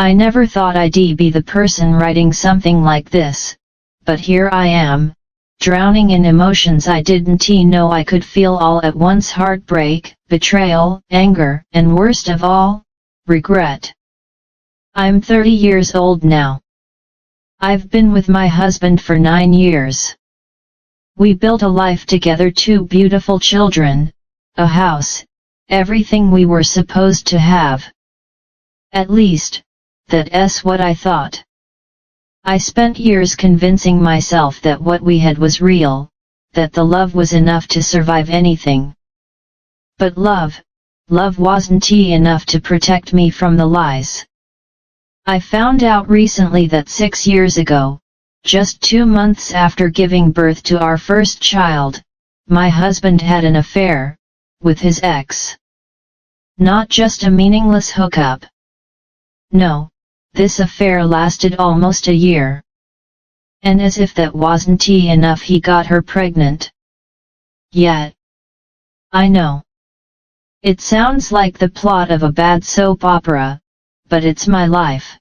I never thought I'd be the person writing something like this, but here I am, drowning in emotions I didn't know I could feel all at once: heartbreak, betrayal, anger, and worst of all, regret. I'm 30 years old now. I've been with my husband for 9 years. We built a life together, 2 beautiful children, a house, everything we were supposed to have. At least, that's what I thought. I spent years convincing myself that what we had was real, that the love was enough to survive anything. But love wasn't enough to protect me from the lies. I found out recently that 6 years ago, just 2 months after giving birth to our first child, my husband had an affair with his ex. Not just a meaningless hookup. No, this affair lasted almost a year. And as if that wasn't enough, he got her pregnant. Yet. I know. It sounds like the plot of a bad soap opera, but it's my life.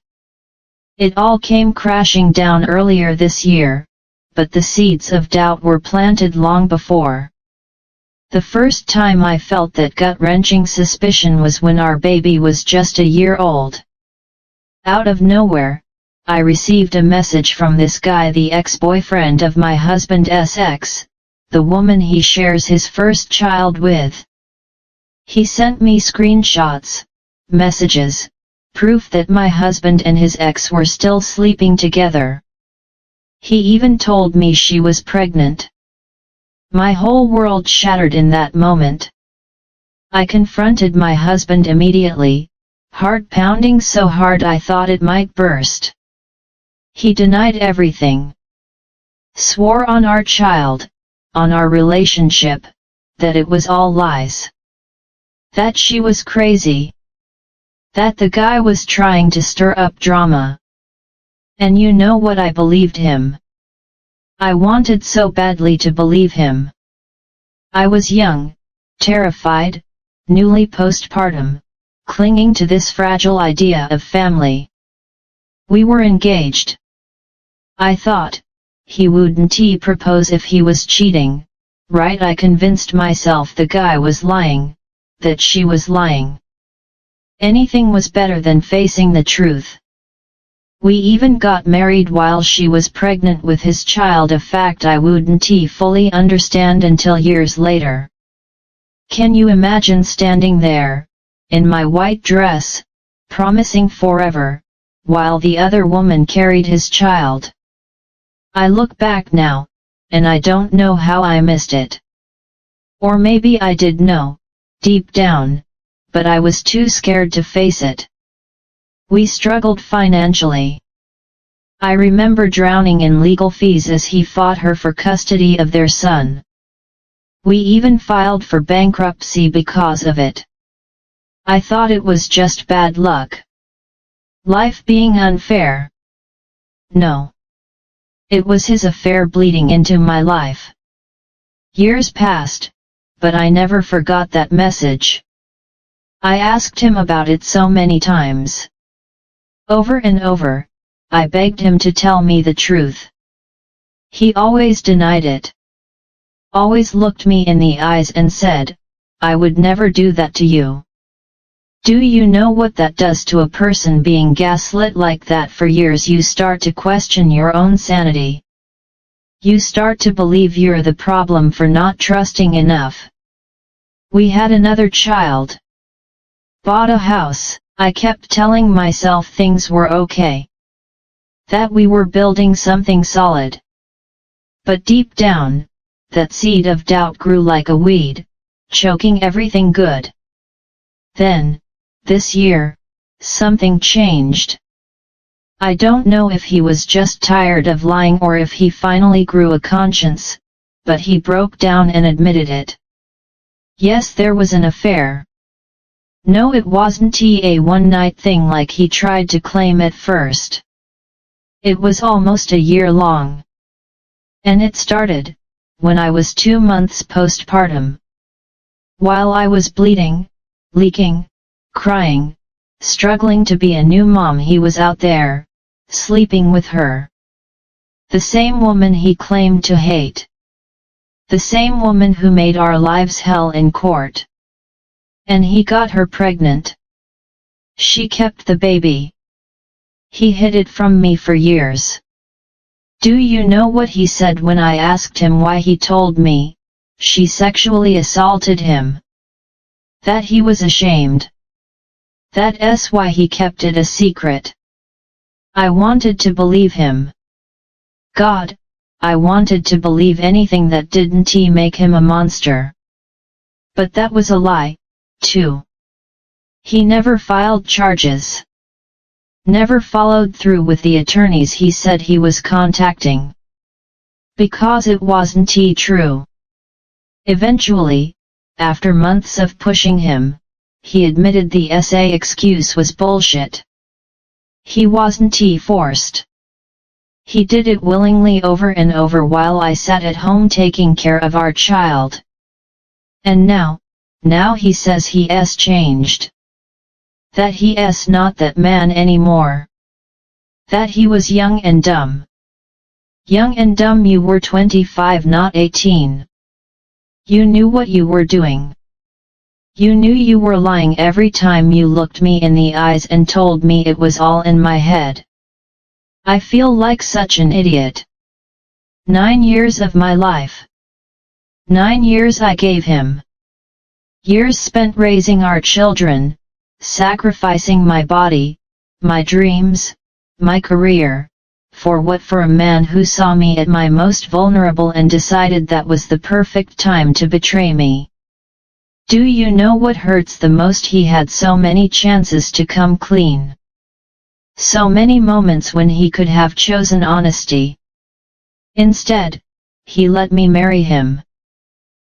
It all came crashing down earlier this year, but the seeds of doubt were planted long before. The first time I felt that gut-wrenching suspicion was when our baby was just a year old. Out of nowhere, I received a message from this guy, the ex-boyfriend of my husband's ex, the woman he shares his first child with. He sent me screenshots, messages, proof that my husband and his ex were still sleeping together. He even told me she was pregnant. My whole world shattered in that moment. I confronted my husband immediately, heart pounding so hard I thought it might burst. He denied everything. Swore on our child, on our relationship, that it was all lies. That she was crazy. That the guy was trying to stir up drama. And you know what? I believed him. I wanted so badly to believe him. I was young, terrified, newly postpartum, clinging to this fragile idea of family. We were engaged. I thought, he wouldn't propose if he was cheating, right? I convinced myself the guy was lying, that she was lying. Anything was better than facing the truth. We even got married while she was pregnant with his child, a fact I wouldn't fully understand until years later. Can you imagine standing there, in my white dress, promising forever, while the other woman carried his child? I look back now, and I don't know how I missed it. Or maybe I did know, deep down, but I was too scared to face it. We struggled financially. I remember drowning in legal fees as he fought her for custody of their son. We even filed for bankruptcy because of it. I thought it was just bad luck. Life being unfair. No. It was his affair bleeding into my life. Years passed, but I never forgot that message. I asked him about it so many times. Over and over, I begged him to tell me the truth. He always denied it. Always looked me in the eyes and said, "I would never do that to you." Do you know what that does to a person being gaslit like that for years? You start to question your own sanity. You start to believe you're the problem for not trusting enough. We had another child. Bought a house. I kept telling myself things were okay. That we were building something solid. But deep down, that seed of doubt grew like a weed, choking everything good. Then, this year, something changed. I don't know if he was just tired of lying or if he finally grew a conscience, but he broke down and admitted it. Yes, there was an affair. No, it wasn't a one-night thing like he tried to claim at first. It was almost a year long. And it started when I was 2 months postpartum. While I was bleeding, leaking, crying, struggling to be a new mom. He was out there, sleeping with her. The same woman he claimed to hate. The same woman who made our lives hell in court. And he got her pregnant. She kept the baby. He hid it from me for years. Do you know what he said when I asked him why? He told me she sexually assaulted him. That he was ashamed. That's why he kept it a secret. I wanted to believe him. God, I wanted to believe anything that didn't make him a monster. But that was a lie, too. He never filed charges. Never followed through with the attorneys he said he was contacting. Because it wasn't true. Eventually, after months of pushing him, he admitted the excuse was bullshit. He wasn't forced. He did it willingly over and over while I sat at home taking care of our child. And now he says he's changed. That he's not that man anymore. That he was young and dumb. Young and dumb? You were 25, not 18. You knew what you were doing. You knew you were lying every time you looked me in the eyes and told me it was all in my head. I feel like such an idiot. 9 years of my life. 9 years I gave him. Years spent raising our children, sacrificing my body, my dreams, my career. For what? For a man who saw me at my most vulnerable and decided that was the perfect time to betray me. Do you know what hurts the most? He had so many chances to come clean. So many moments when he could have chosen honesty. Instead, he let me marry him.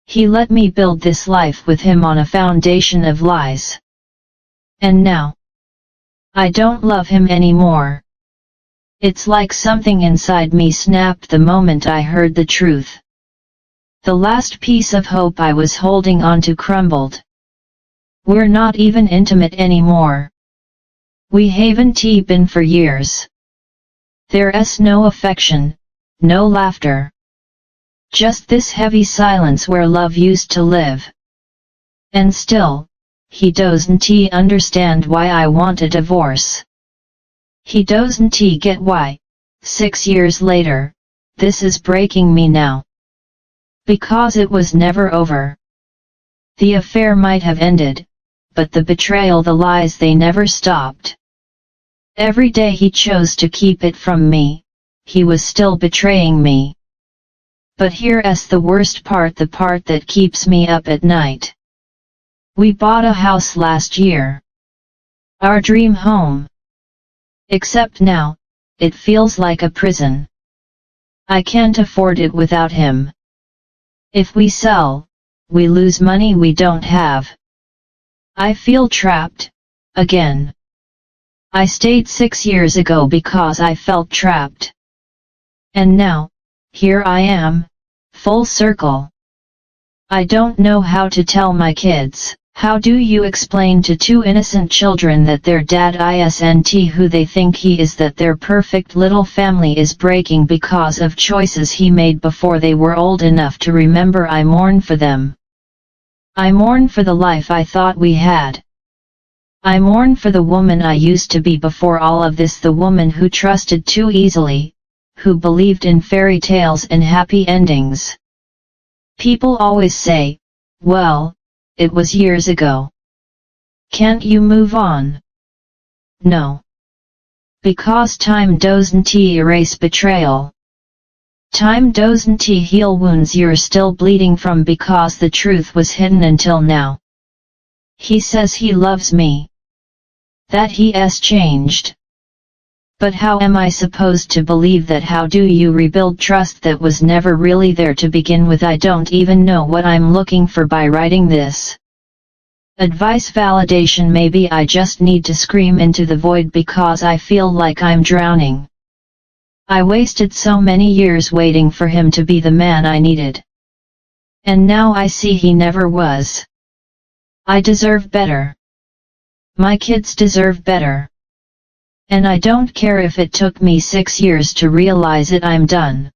He let me build this life with him on a foundation of lies. And now, I don't love him anymore. It's like something inside me snapped the moment I heard the truth. The last piece of hope I was holding on to crumbled. We're not even intimate anymore. We haven't been for years. There's no affection, no laughter. Just this heavy silence where love used to live. And still, he doesn't understand why I want a divorce. He doesn't get why, 6 years later, this is breaking me now. Because it was never over. The affair might have ended, but the betrayal, the lies, they never stopped. Every day he chose to keep it from me, he was still betraying me. But here's the worst part, the part that keeps me up at night. We bought a house last year. Our dream home. Except now, it feels like a prison. I can't afford it without him. If we sell, we lose money we don't have. I feel trapped, again. I stayed 6 years ago because I felt trapped. And now, here I am, full circle. I don't know how to tell my kids. How do you explain to 2 innocent children that their dad isn't who they think he is, that their perfect little family is breaking because of choices he made before they were old enough to remember? I mourn for them. I mourn for the life I thought we had. I mourn for the woman I used to be before all of this, the woman who trusted too easily, who believed in fairy tales and happy endings. People always say, well, it was years ago. Can't you move on? No. Because time doesn't erase betrayal. Time doesn't heal wounds you're still bleeding from because the truth was hidden until now. He says he loves me. That he's changed. But how am I supposed to believe that? How do you rebuild trust that was never really there to begin with? I don't even know what I'm looking for by writing this. Advice, validation? Maybe I just need to scream into the void because I feel like I'm drowning. I wasted so many years waiting for him to be the man I needed. And now I see he never was. I deserve better. My kids deserve better. And I don't care if it took me 6 years to realize it. I'm done.